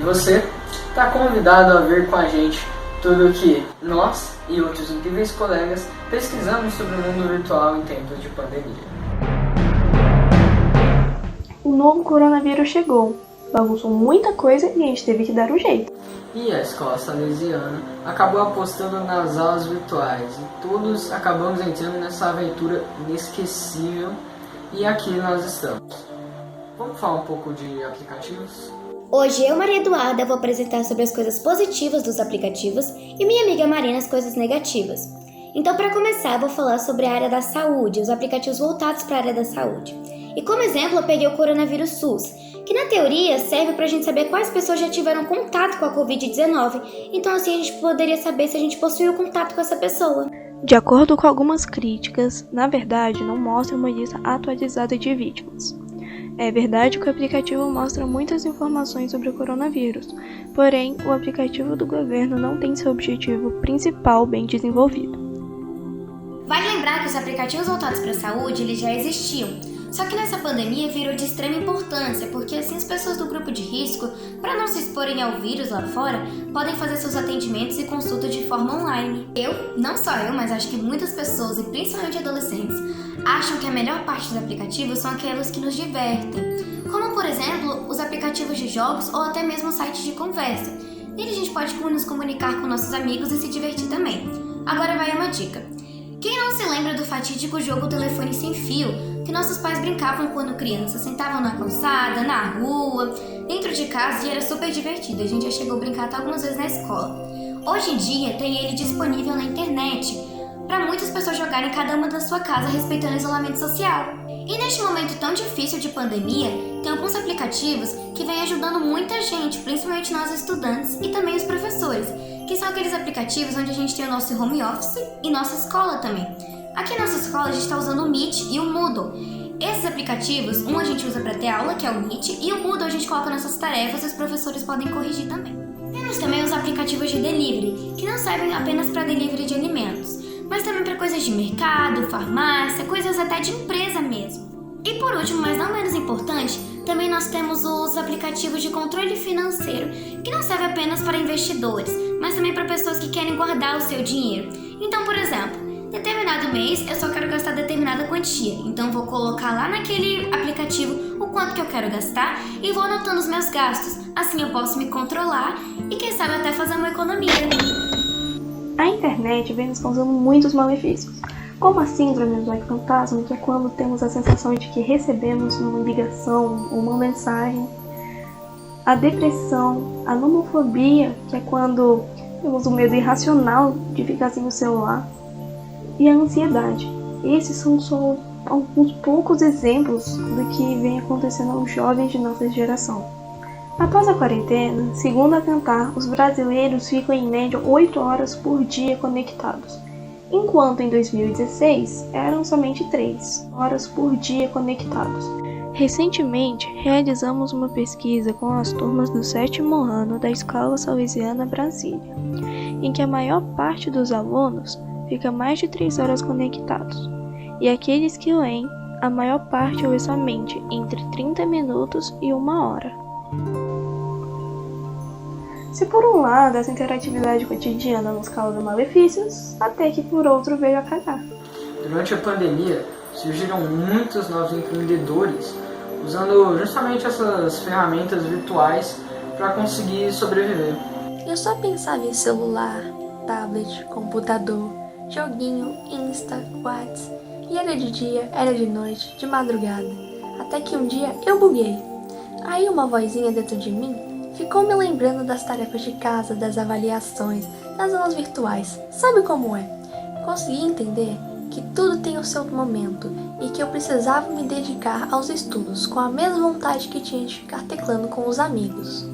você está convidado a ver com a gente tudo o que nós e outros incríveis colegas pesquisamos sobre o mundo virtual em tempos de pandemia. O novo coronavírus chegou, bagunçou muita coisa e a gente teve que dar um jeito. E a escola salesiana acabou apostando nas aulas virtuais e todos acabamos entrando nessa aventura inesquecível e aqui nós estamos. Vamos falar um pouco de aplicativos? Hoje eu, Maria Eduarda, vou apresentar sobre as coisas positivas dos aplicativos e minha amiga Marina as coisas negativas. Então, para começar, eu vou falar sobre a área da saúde, os aplicativos voltados para a área da saúde. E como exemplo, eu peguei o Coronavírus SUS, que na teoria serve para a gente saber quais pessoas já tiveram contato com a Covid-19. Então, assim, a gente poderia saber se a gente possuiu contato com essa pessoa. De acordo com algumas críticas, na verdade, não mostra uma lista atualizada de vítimas. É verdade que o aplicativo mostra muitas informações sobre o coronavírus, porém, o aplicativo do governo não tem seu objetivo principal bem desenvolvido. Vale lembrar que os aplicativos voltados para a saúde eles já existiam, só que nessa pandemia virou de extrema importância, porque assim as pessoas do grupo de risco, para não se exporem ao vírus lá fora, podem fazer seus atendimentos e consultas de forma online. Não só eu, mas acho que muitas pessoas, e principalmente adolescentes, acham que a melhor parte dos aplicativos são aquelas que nos divertem, como por exemplo, os aplicativos de jogos ou até mesmo sites de conversa. Nele a gente pode nos comunicar com nossos amigos e se divertir também. Agora vai uma dica. Quem não se lembra do fatídico jogo Telefone Sem Fio, que nossos pais brincavam quando crianças, sentavam na calçada, na rua, dentro de casa e era super divertido, a gente já chegou a brincar até algumas vezes na escola. Hoje em dia tem ele disponível na internet, para muitas pessoas jogarem cada uma da sua casa respeitando o isolamento social. E neste momento tão difícil de pandemia, tem alguns aplicativos que vêm ajudando muita gente, principalmente nós estudantes e também os professores, que são aqueles aplicativos onde a gente tem o nosso home office e nossa escola também. Aqui na nossa escola a gente está usando o Meet e o Moodle. Esses aplicativos, um a gente usa para ter aula, que é o Meet, e o Moodle a gente coloca nossas tarefas e os professores podem corrigir também. Temos também os aplicativos de delivery, que não servem apenas para delivery de alimentos, mas também para coisas de mercado, farmácia, coisas até de empresa mesmo. E por último, mas não menos importante, também nós temos os aplicativos de controle financeiro, que não servem apenas para investidores, mas também para pessoas que querem guardar o seu dinheiro. Então, por exemplo, determinado mês eu só quero gastar determinada quantia, então vou colocar lá naquele aplicativo o quanto que eu quero gastar e vou anotando os meus gastos. Assim eu posso me controlar e quem sabe até fazer uma economia. A internet vem nos causando muitos malefícios, como a síndrome do like fantasma, que é quando temos a sensação de que recebemos uma ligação ou uma mensagem, a depressão, a nomofobia, que é quando temos o medo irracional de ficar sem o celular, e a ansiedade. Esses são só alguns poucos exemplos do que vem acontecendo aos jovens de nossa geração. Após a quarentena, segundo a Cantar, os brasileiros ficam em média 8 horas por dia conectados, enquanto em 2016 eram somente 3 horas por dia conectados. Recentemente, realizamos uma pesquisa com as turmas do 7º ano da Escola Salesiana Brasília, em que a maior parte dos alunos fica mais de 3 horas conectados, e aqueles que leem, a maior parte lê somente entre 30 minutos e 1 hora. Se por um lado essa interatividade cotidiana nos causa malefícios, até que por outro veio a cagar. Durante a pandemia, surgiram muitos novos empreendedores usando justamente essas ferramentas virtuais para conseguir sobreviver. Eu só pensava em celular, tablet, computador, joguinho, Insta, Whats, e era de dia, era de noite, de madrugada, até que um dia eu buguei. Aí uma vozinha dentro de mim ficou me lembrando das tarefas de casa, das avaliações, das aulas virtuais. Sabe como é? Consegui entender que tudo tem o seu momento e que eu precisava me dedicar aos estudos com a mesma vontade que tinha de ficar teclando com os amigos.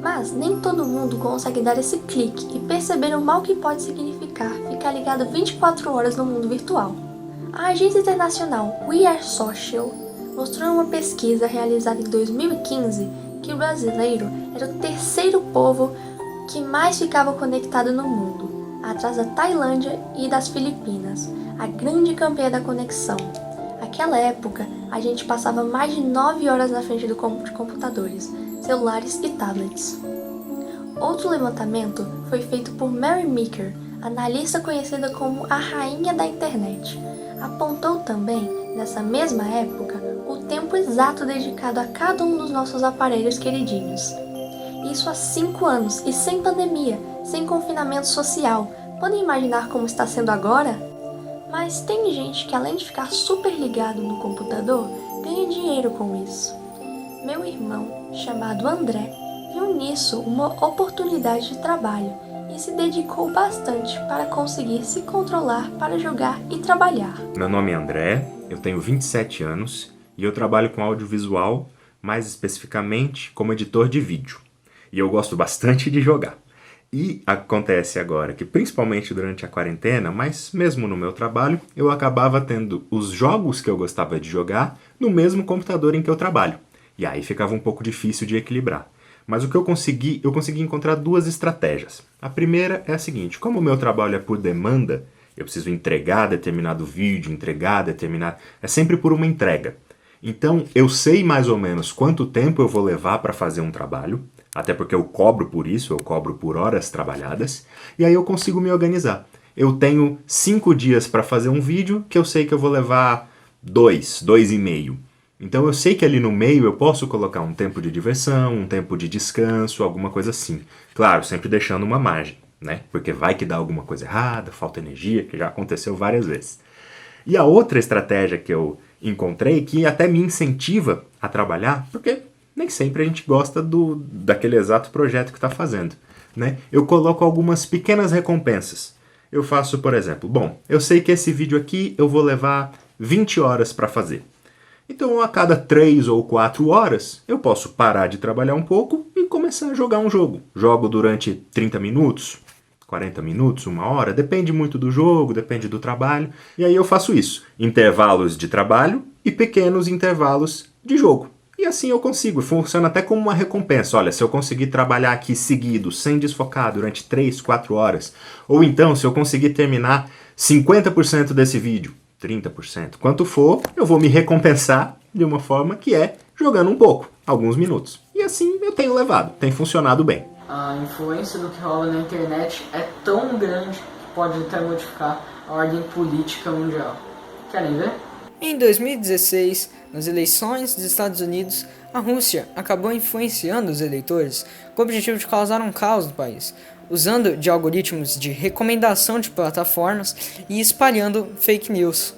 Mas nem todo mundo consegue dar esse clique e perceber o mal que pode significar ficar ligado 24 horas no mundo virtual. A agência internacional We Are Social mostrou em uma pesquisa realizada em 2015 que o brasileiro era o terceiro povo que mais ficava conectado no mundo, atrás da Tailândia e das Filipinas, a grande campeã da conexão. Naquela época, a gente passava mais de 9 horas na frente de computadores, celulares e tablets. Outro levantamento foi feito por Mary Meeker, analista conhecida como a rainha da internet. Apontou também, nessa mesma época, o tempo exato dedicado a cada um dos nossos aparelhos queridinhos. Isso há 5 anos e sem pandemia, sem confinamento social. Podem imaginar como está sendo agora? Mas tem gente que, além de ficar super ligado no computador, ganha dinheiro com isso. Meu irmão, chamado André, viu nisso uma oportunidade de trabalho e se dedicou bastante para conseguir se controlar para jogar e trabalhar. Meu nome é André, eu tenho 27 anos e eu trabalho com audiovisual, mais especificamente como editor de vídeo. E eu gosto bastante de jogar. E acontece agora que, principalmente durante a quarentena, mas mesmo no meu trabalho, eu acabava tendo os jogos que eu gostava de jogar no mesmo computador em que eu trabalho. E aí ficava um pouco difícil de equilibrar. Mas o que eu consegui encontrar 2 estratégias. A primeira é a seguinte: como o meu trabalho é por demanda, eu preciso entregar determinado vídeo, é sempre por uma entrega. Então, eu sei mais ou menos quanto tempo eu vou levar para fazer um trabalho, até porque eu cobro por isso, eu cobro por horas trabalhadas, e aí eu consigo me organizar. Eu tenho 5 dias para fazer um vídeo que eu sei que eu vou levar 2,5. Então eu sei que ali no meio eu posso colocar um tempo de diversão, um tempo de descanso, alguma coisa assim. Claro, sempre deixando uma margem, né? Porque vai que dá alguma coisa errada, falta energia, que já aconteceu várias vezes. E a outra estratégia que eu encontrei, que até me incentiva a trabalhar, porque nem sempre a gente gosta daquele exato projeto que está fazendo, né? Eu coloco algumas pequenas recompensas. Eu faço, por exemplo, eu sei que esse vídeo aqui eu vou levar 20 horas para fazer. Então, a cada 3 ou 4 horas, eu posso parar de trabalhar um pouco e começar a jogar um jogo. Jogo durante 30 minutos, 40 minutos, 1 hora, depende muito do jogo, depende do trabalho. E aí eu faço isso, intervalos de trabalho e pequenos intervalos de jogo. E assim eu consigo, funciona até como uma recompensa. Olha, se eu conseguir trabalhar aqui seguido, sem desfocar, durante 3, 4 horas, ou então se eu conseguir terminar 50% desse vídeo, 30%, quanto for, eu vou me recompensar de uma forma que é jogando um pouco, alguns minutos. E assim eu tenho levado, tem funcionado bem. A influência do que rola na internet é tão grande que pode até modificar a ordem política mundial. Querem ver? Em 2016, nas eleições dos Estados Unidos, a Rússia acabou influenciando os eleitores com o objetivo de causar um caos no país, usando de algoritmos de recomendação de plataformas e espalhando fake news.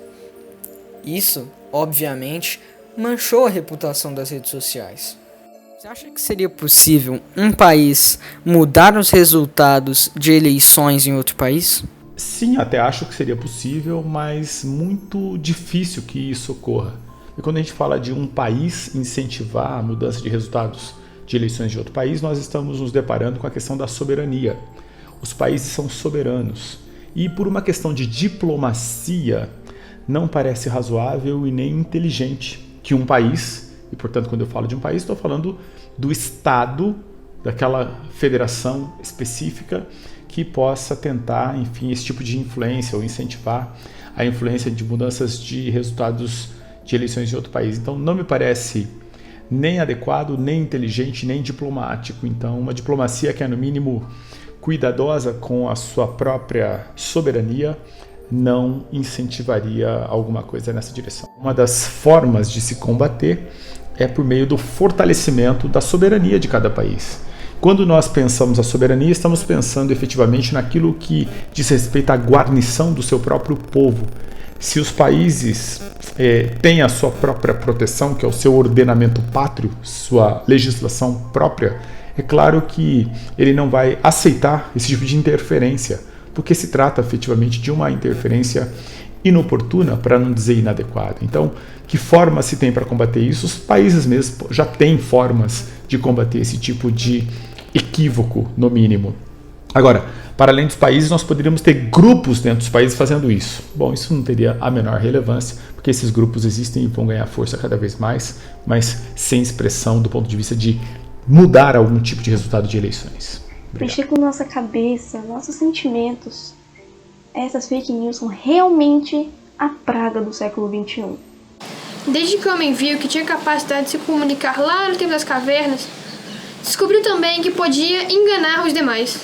Isso, obviamente, manchou a reputação das redes sociais. Você acha que seria possível um país mudar os resultados de eleições em outro país? Sim, até acho que seria possível, mas muito difícil que isso ocorra. E quando a gente fala de um país incentivar a mudança de resultados de eleições de outro país, nós estamos nos deparando com a questão da soberania. Os países são soberanos e, por uma questão de diplomacia, não parece razoável e nem inteligente que um país, e portanto quando eu falo de um país estou falando do Estado, daquela federação específica, que possa tentar, enfim, esse tipo de influência ou incentivar a influência de mudanças de resultados de eleições de outro país. Então não me parece nem adequado, nem inteligente, nem diplomático. Então uma diplomacia que é no mínimo cuidadosa com a sua própria soberania não incentivaria alguma coisa nessa direção. Uma das formas de se combater é por meio do fortalecimento da soberania de cada país. Quando nós pensamos a soberania, estamos pensando efetivamente naquilo que diz respeito à guarnição do seu próprio povo. Se os países têm a sua própria proteção, que é o seu ordenamento pátrio, sua legislação própria, é claro que ele não vai aceitar esse tipo de interferência, porque se trata efetivamente de uma interferência inoportuna, para não dizer inadequada. Então, que forma se tem para combater isso? Os países mesmo já têm formas de combater esse tipo de equívoco, no mínimo. Agora, para além dos países, nós poderíamos ter grupos dentro dos países fazendo isso. Bom, isso não teria a menor relevância, porque esses grupos existem e vão ganhar força cada vez mais, mas sem expressão do ponto de vista de mudar algum tipo de resultado de eleições. Mexer com nossa cabeça, nossos sentimentos. Essas fake news são realmente a praga do século XXI. Desde que o homem viu que tinha capacidade de se comunicar lá no tempo das cavernas, Descobriu também que podia enganar os demais.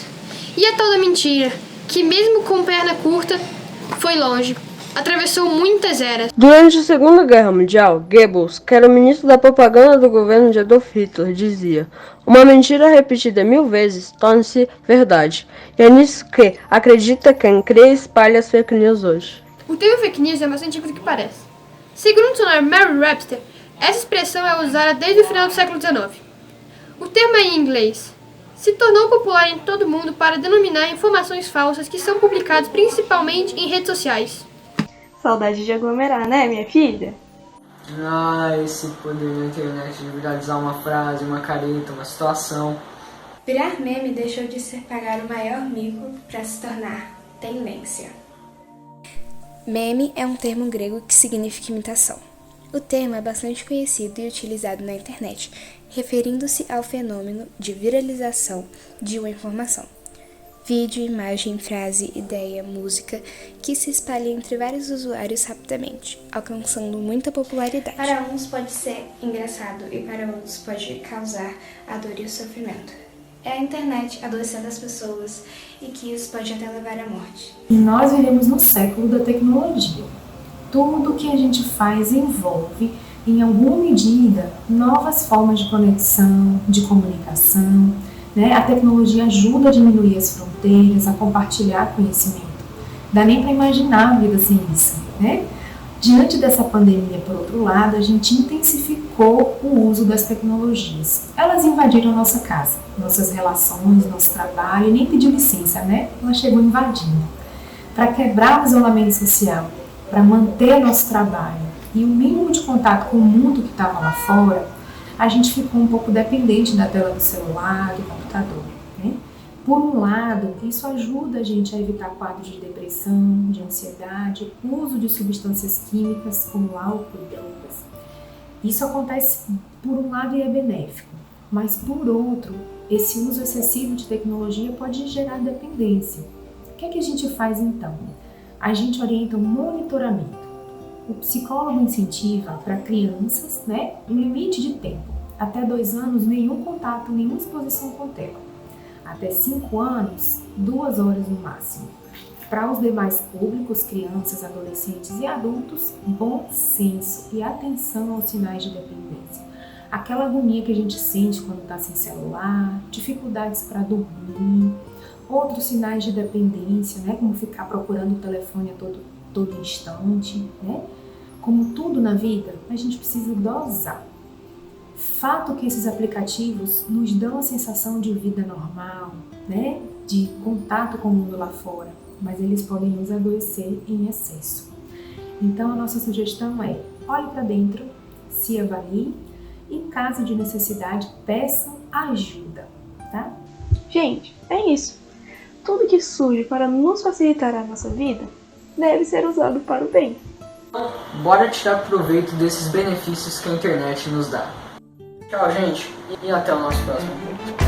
E a tal da mentira, que mesmo com perna curta, foi longe. Atravessou muitas eras. Durante a Segunda Guerra Mundial, Goebbels, que era o ministro da propaganda do governo de Adolf Hitler, dizia: uma mentira repetida 1000 vezes torna-se verdade. E é nisso que acredita quem crê e espalha as fake news hoje. O termo fake news é mais antigo do que parece. Segundo o dicionário Merriam-Webster, essa expressão é usada desde o final do século XIX. O termo é em inglês. Se tornou popular em todo o mundo para denominar informações falsas que são publicadas principalmente em redes sociais. Saudade de aglomerar, né, minha filha? Esse poder na internet de viralizar uma frase, uma careta, uma situação. Virar meme deixou de ser pagar o maior mico para se tornar tendência. Meme é um termo grego que significa imitação. O termo é bastante conhecido e utilizado na internet, referindo-se ao fenômeno de viralização de uma informação. Vídeo, imagem, frase, ideia, música, que se espalha entre vários usuários rapidamente, alcançando muita popularidade. Para uns pode ser engraçado e para outros pode causar a dor e o sofrimento. É a internet adoecendo as pessoas e que isso pode até levar à morte. E nós vivemos no século da tecnologia. Tudo que a gente faz envolve, em alguma medida, novas formas de conexão, de comunicação. A tecnologia ajuda a diminuir as fronteiras, a compartilhar conhecimento. Dá nem para imaginar a vida sem isso, Diante dessa pandemia, por outro lado, a gente intensificou o uso das tecnologias. Elas invadiram nossa casa, nossas relações, nosso trabalho, e nem pediu licença, Ela chegou invadindo. Para quebrar o isolamento social, para manter nosso trabalho e o mínimo de contato com o mundo que estava lá fora, a gente ficou um pouco dependente da tela do celular, do computador. Por um lado, isso ajuda a gente a evitar quadros de depressão, de ansiedade, uso de substâncias químicas como álcool e drogas. Isso acontece por um lado e é benéfico, mas por outro, esse uso excessivo de tecnologia pode gerar dependência. O que é que a gente faz então? A gente orienta um monitoramento. O psicólogo incentiva para crianças, um limite de tempo. Até 2 anos, nenhum contato, nenhuma exposição com tela. Até 5 anos, 2 horas no máximo. Para os demais públicos, crianças, adolescentes e adultos, bom senso e atenção aos sinais de dependência. Aquela agonia que a gente sente quando está sem celular, dificuldades para dormir, outros sinais de dependência, como ficar procurando o telefone a todo instante, Como tudo na vida, a gente precisa dosar. Fato que esses aplicativos nos dão a sensação de vida normal, de contato com o mundo lá fora, mas eles podem nos adoecer em excesso. Então a nossa sugestão é: olhe para dentro, se avalie e, em caso de necessidade, peçam ajuda, tá? Gente, é isso. Tudo que surge para nos facilitar a nossa vida deve ser usado para o bem. Bora tirar proveito desses benefícios que a internet nos dá. Tchau, gente, e até o nosso próximo vídeo.